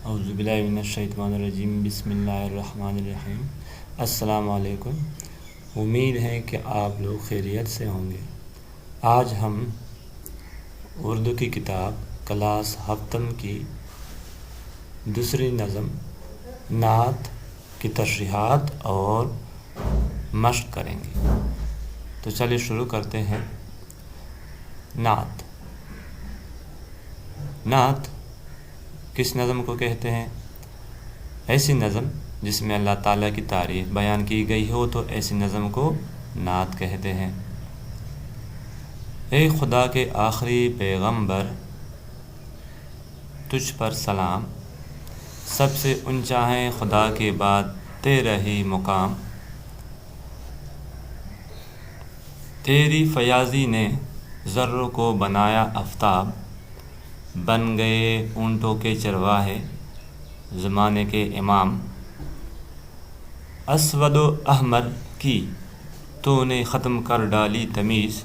اعوذ باللہ من الشیطان الرجیم، بسم اللہ الرحمن الرحیم۔ السلام علیکم، امید ہے کہ آپ لوگ خیریت سے ہوں گے۔ آج ہم اردو کی کتاب کلاس ہفتم کی دوسری نظم نعت کی تشریحات اور مشق کریں گے۔ تو چلیے شروع کرتے ہیں۔ نعت کس نظم کو کہتے ہیں؟ ایسی نظم جس میں اللہ تعالیٰ کی تعریف بیان کی گئی ہو تو ایسی نظم کو نعت کہتے ہیں۔ اے خدا کے آخری پیغمبر، تجھ پر سلام، سب سے اونچا ہے خدا کے بعد تیرا ہی مقام۔ تیری فیاضی نے ذروں کو بنایا آفتاب، بن گئے اونٹوں کے چرواہے زمانے کے امام۔ اسود و احمر کی تو نے ختم کر ڈالی تمیز،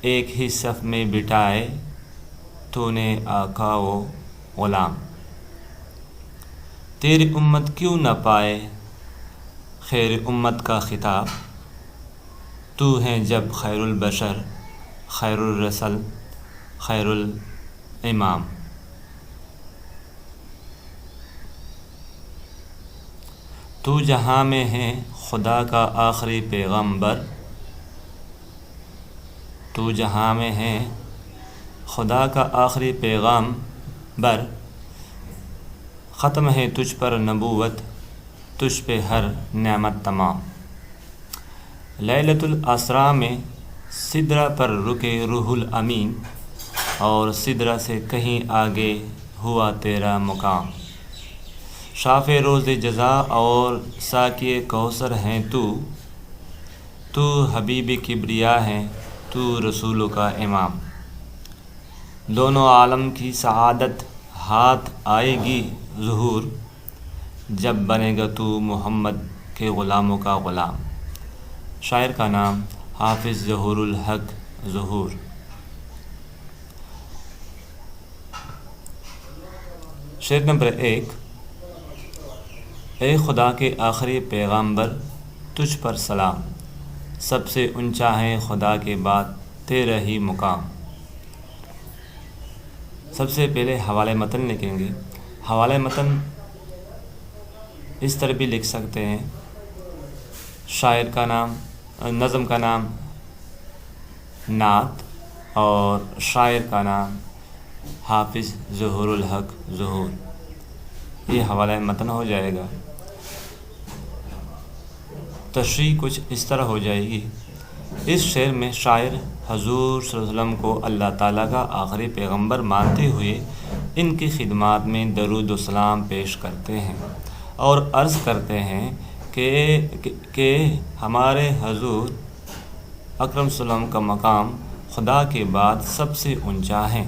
ایک ہی صف میں بٹھائے تو نے آقا و غلام۔ تیری امت کیوں نہ پائے خیر امت کا خطاب، تو ہے جب خیر البشر، خیر الرسل، خیر الامام۔ تو جہاں میں ہے خدا کا آخری پیغمبر، تو جہاں میں ہے خدا کا آخری پیغمبر، ختم ہے تجھ پر نبوت، تجھ پہ ہر نعمت تمام۔ لیلۃ الاسریٰ میں سدرہ پر رکے روح الامین، اور سدرہ سے کہیں آگے ہوا تیرا مقام۔ شاف روز جزا اور ساقی کوثر ہیں تو حبیب کبریا ہے، تو رسولوں کا امام۔ دونوں عالم کی سعادت ہاتھ آئے گی ظہور، جب بنے گا تو محمد کے غلاموں کا غلام۔ شاعر کا نام حافظ ظہور الحق ظہور۔ شعر نمبر 1۔ اے خدا کے آخری پیغمبر، تجھ پر سلام، سب سے اونچا ہے خدا کے بعد تیرا ہی مقام۔ سب سے پہلے حوالہ متن لکھیں گے۔ حوالہ متن اس طرح بھی لکھ سکتے ہیں۔ شاعر کا نام، نظم کا نام نعت، اور شاعر کا نام حافظ ظہور الحق ظہور۔ یہ حوالہ متن ہو جائے گا۔ تشریح کچھ اس طرح ہو جائے گی۔ اس شعر میں شاعر حضور صلی اللہ علیہ وسلم کو اللہ تعالیٰ کا آخری پیغمبر مانتے ہوئے ان کی خدمات میں درود و سلام پیش کرتے ہیں اور عرض کرتے ہیں کہ ہمارے حضور اکرم صلی اللہ علیہ وسلم کا مقام خدا کے بعد سب سے اونچا ہے،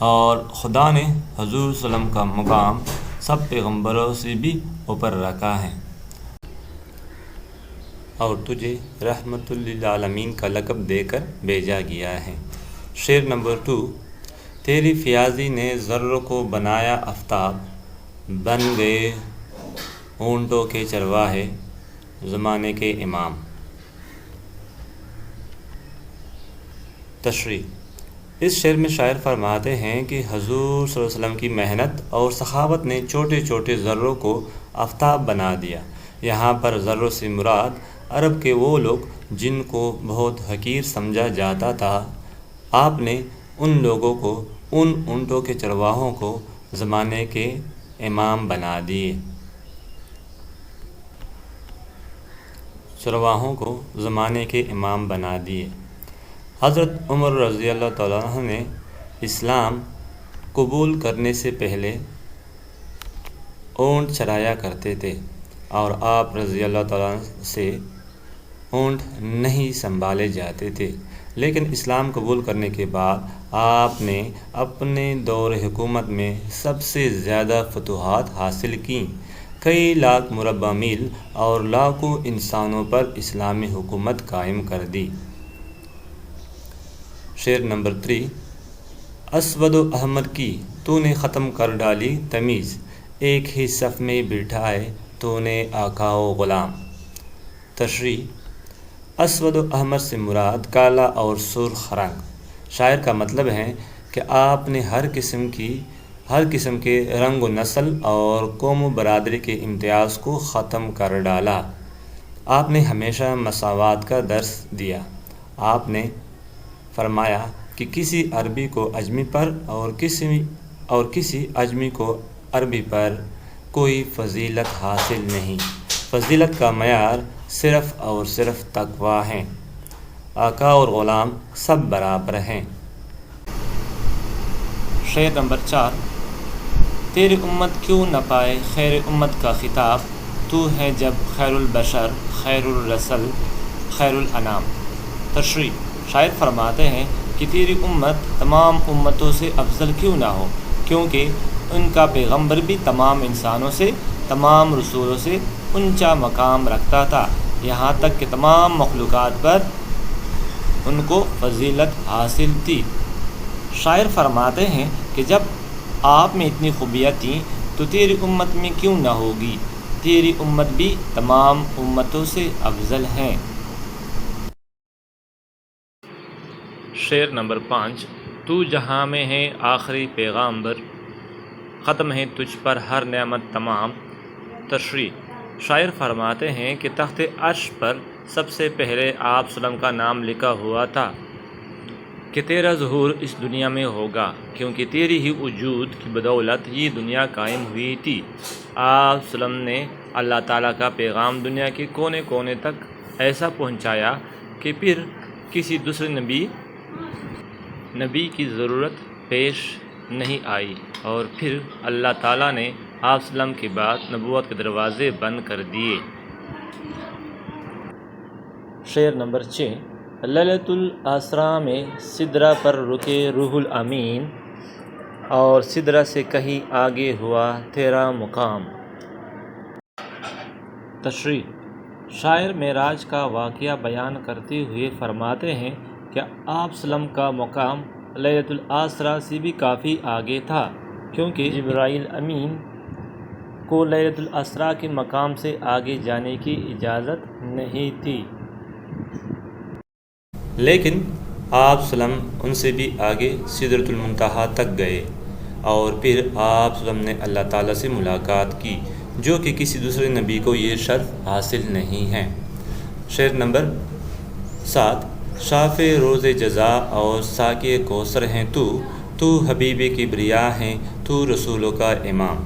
اور خدا نے حضور صلی اللہ علیہ وسلم کا مقام سب پیغمبروں سے بھی اوپر رکھا ہے، اور تجھے رحمت للعالمین کا لقب دے کر بھیجا گیا ہے۔ شعر نمبر 2۔ تیری فیاضی نے ذروں کو بنایا آفتاب، بن گئے اونٹوں کے چرواہے زمانے کے امام۔ تشریح۔ اس شعر میں شاعر فرماتے ہیں کہ حضور صلی اللہ علیہ وسلم کی محنت اور سخاوت نے چھوٹے چھوٹے ذروں کو آفتاب بنا دیا۔ یہاں پر ذروں سے مراد عرب کے وہ لوگ جن کو بہت حقیر سمجھا جاتا تھا، آپ نے ان لوگوں کو، ان اونٹوں کے چرواہوں کو زمانے کے امام بنا دیے۔ چرواہوں کو زمانے کے امام بنا دیے۔ حضرت عمر رضی اللہ تعالیٰ عنہ نے اسلام قبول کرنے سے پہلے اونٹ چرایا کرتے تھے، اور آپ رضی اللہ تعالیٰ عنہ سے اونٹ نہیں سنبھالے جاتے تھے، لیکن اسلام قبول کرنے کے بعد آپ نے اپنے دور حکومت میں سب سے زیادہ فتوحات حاصل کیں، کئی لاکھ مربع میل اور لاکھوں انسانوں پر اسلامی حکومت قائم کر دی۔ شعر نمبر 3۔ اسود و احمد کی تو نے ختم کر ڈالی تمیز، ایک ہی صف میں بٹھائے تو نے آقا و غلام۔ تشریح: اسود و احمد سے مراد کالا اور سرخ رنگ۔ شاعر کا مطلب ہے کہ آپ نے ہر قسم کے رنگ و نسل اور قوم و برادری کے امتیاز کو ختم کر ڈالا۔ آپ نے ہمیشہ مساوات کا درس دیا۔ آپ نے فرمایا کہ کسی عربی کو عجمی پر اور کسی عجمی کو عربی پر کوئی فضیلت حاصل نہیں۔ فضیلت کا معیار صرف اور صرف تقویٰ ہے۔ آقا اور غلام سب برابر ہیں۔ شعر نمبر 4۔ تیری امت کیوں نہ پائے خیر امت کا خطاب، تو ہے جب خیر البشر خیر الرسل خیر الانام۔ تشریح: شاعر فرماتے ہیں کہ تیری امت تمام امتوں سے افضل کیوں نہ ہو، کیونکہ ان کا پیغمبر بھی تمام انسانوں سے، تمام رسولوں سے اونچا مقام رکھتا تھا، یہاں تک کہ تمام مخلوقات پر ان کو فضیلت حاصل تھی۔ شاعر فرماتے ہیں کہ جب آپ میں اتنی خوبیاں تھیں تو تیری امت میں کیوں نہ ہوگی، تیری امت بھی تمام امتوں سے افضل ہے۔ شعر نمبر 5۔ تو جہاں میں ہے آخری پیغامبر، ختم ہے تجھ پر ہر نعمت تمام۔ تشریح: شاعر فرماتے ہیں کہ تخت عرش پر سب سے پہلے آپ ﷺ کا نام لکھا ہوا تھا کہ تیرا ظہور اس دنیا میں ہوگا، کیونکہ تیری ہی وجود کی بدولت یہ دنیا قائم ہوئی تھی۔ آپ ﷺ نے اللہ تعالیٰ کا پیغام دنیا کے کونے کونے تک ایسا پہنچایا کہ پھر کسی دوسرے نبی کی ضرورت پیش نہیں آئی، اور پھر اللہ تعالیٰ نے آپ ﷺ کے بعد نبوت کے دروازے بند کر دیے۔ شعر نمبر 6۔ لیلۃ الاسریٰ میں سدرہ پر رکے روح الامین، اور سدرہ سے کہیں آگے ہوا تیرا مقام۔ تشریح: شاعر معراج کا واقعہ بیان کرتے ہوئے فرماتے ہیں کہ آپ ﷺ کا مقام لیلۃ الاسریٰ سے بھی کافی آگے تھا، کیونکہ جبرائیل امین کو لیلۃ الاسریٰ کے مقام سے آگے جانے کی اجازت نہیں تھی، لیکن آپ ﷺ ان سے بھی آگے سدرۃ المنتہیٰ تک گئے، اور پھر آپ ﷺ نے اللہ تعالیٰ سے ملاقات کی، جو کہ کسی دوسرے نبی کو یہ شرف حاصل نہیں ہے۔ شعر نمبر 7۔ شافع روز جزا اور ساقی کوثر ہیں تو حبیب کبریا ہیں، تو رسولوں کا امام۔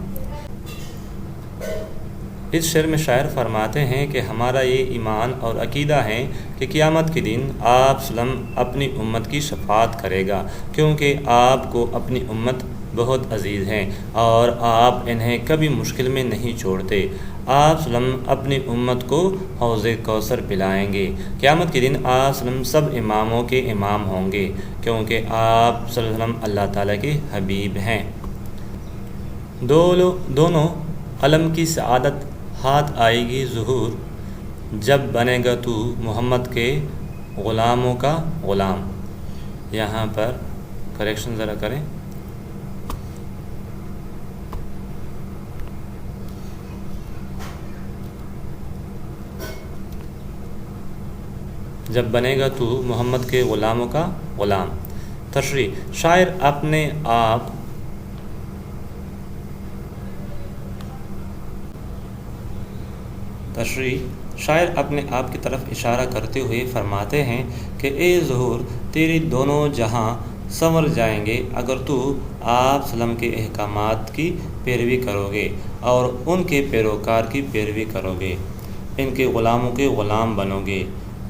اس شعر میں شاعر فرماتے ہیں کہ ہمارا یہ ایمان اور عقیدہ ہے کہ قیامت کے دن آپ ﷺ اپنی امت کی شفاعت کرے گا، کیونکہ آپ کو اپنی امت بہت عزیز ہیں اور آپ انہیں کبھی مشکل میں نہیں چھوڑتے۔ آپ ﷺ اپنی امت کو حوض کوثر پلائیں گے۔ قیامت کے دن آپ ﷺ سب اماموں کے امام ہوں گے، کیونکہ آپ صلی اللہ علیہ وسلم اللہ تعالیٰ کے حبیب ہیں۔ دونوں علم کی سعادت ہاتھ آئے گی ظہور، جب بنے گا تو محمد کے غلاموں کا غلام۔ یہاں پر کریکشن ذرا کریں۔ جب بنے گا تو محمد کے غلاموں کا غلام۔ تشریح: شاعر اپنے آپ کی طرف اشارہ کرتے ہوئے فرماتے ہیں کہ اے ظہور، تیری دونوں جہاں سنور جائیں گے اگر تو آپ صلی اللہ علیہ وسلم کے احکامات کی پیروی کرو گے اور ان کے پیروکار کی پیروی کرو گے، ان کے غلاموں کے غلام بنو گے،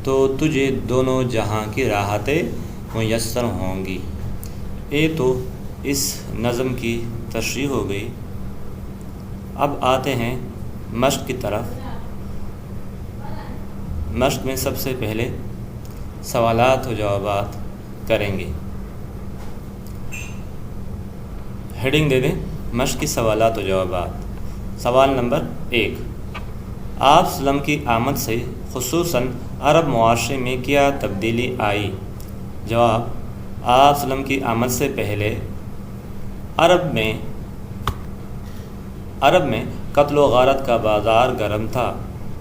تو تجھے دونوں جہاں کی راحتیں میسر ہوں گی۔ یہ تو اس نظم کی تشریح ہو گئی۔ اب آتے ہیں مشق کی طرف۔ مشق میں سب سے پہلے سوالات و جوابات کریں گے۔ ہیڈنگ دے دیں، مشق کی سوالات و جوابات۔ سوال نمبر 1، آپ صلی اللہ علیہ وسلم کی آمد سے خصوصاً عرب معاشرے میں کیا تبدیلی آئی؟ جواب: آپ وسلم کی آمد سے پہلے عرب میں قتل و غارت کا بازار گرم تھا،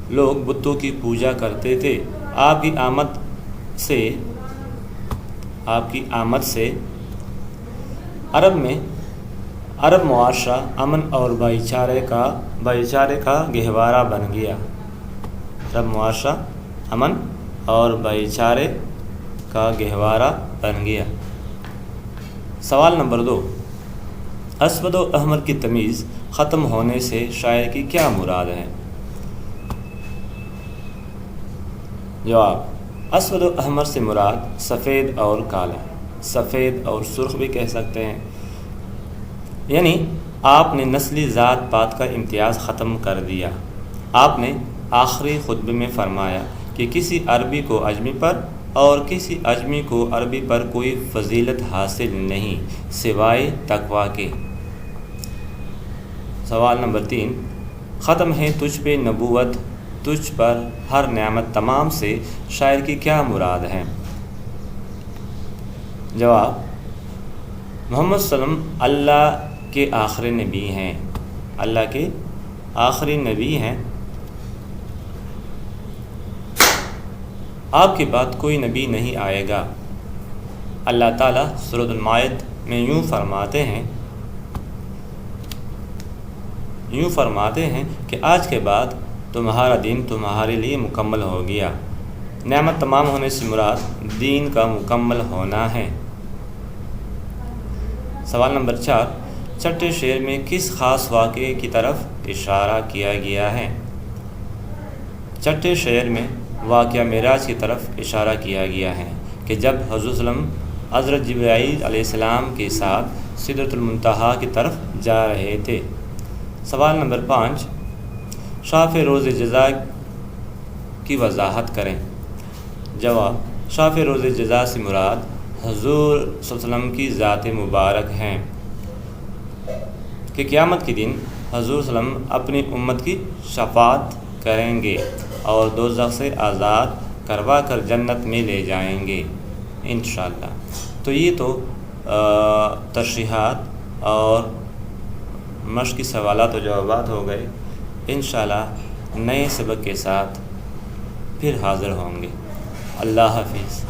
لوگ بتوں کی پوجا کرتے تھے۔ آپ کی آمد سے عرب معاشرہ امن اور بھائی چارے کا گہوارہ بن گیا۔ عرب معاشرہ امن اور بھائی چارے کا گہوارہ بن گیا۔ سوال نمبر 2، اسود و احمر کی تمیز ختم ہونے سے شاعر کی کیا مراد ہے؟ جواب، اسود و احمر سے مراد سفید اور کالا، سفید اور سرخ بھی کہہ سکتے ہیں، یعنی آپ نے نسلی ذات پات کا امتیاز ختم کر دیا۔ آپ نے آخری خطبے میں فرمایا کہ کسی عربی کو اجمی پر اور کسی اجمی کو عربی پر کوئی فضیلت حاصل نہیں سوائے تقویٰ کے۔ سوال نمبر 3، ختم ہے تجھ پہ نبوت، تجھ پر ہر نعمت تمام سے شاعر کی کیا مراد ہے؟ جواب، محمد صلی اللہ علیہ وسلم اللہ کے آخری نبی ہیں، اللہ کے آخری نبی ہیں۔ آپ کے بعد کوئی نبی نہیں آئے گا۔ اللہ تعالیٰ سورۃ المائدہ میں یوں فرماتے ہیں کہ آج کے بعد تمہارا دین تمہارے لیے مکمل ہو گیا۔ نعمت تمام ہونے سے مراد دین کا مکمل ہونا ہے۔ سوال نمبر 4، چھٹے شعر میں کس خاص واقعے کی طرف اشارہ کیا گیا ہے؟ چھٹے شعر میں واقعہ معراج کی طرف اشارہ کیا گیا ہے کہ جب حضور صلی اللہ علیہ وسلم حضرت جبرائیل علیہ السلام کے ساتھ سدرۃ المنتہا کی طرف جا رہے تھے۔ سوال نمبر 5، شاف روز جزا کی وضاحت کریں۔ جواب، شاف روز جزا سے مراد حضور صلی اللہ علیہ وسلم کی ذات مبارک ہیں کہ قیامت کے دن حضور صلی اللہ علیہ وسلم اپنی امت کی شفاعت کریں گے اور دوزخ سے آزاد کروا کر جنت میں لے جائیں گے انشاءاللہ۔ تو یہ تو تشریحات اور مشقی سوالات و جوابات ہو گئے۔ انشاءاللہ نئے سبق کے ساتھ پھر حاضر ہوں گے۔ اللہ حافظ۔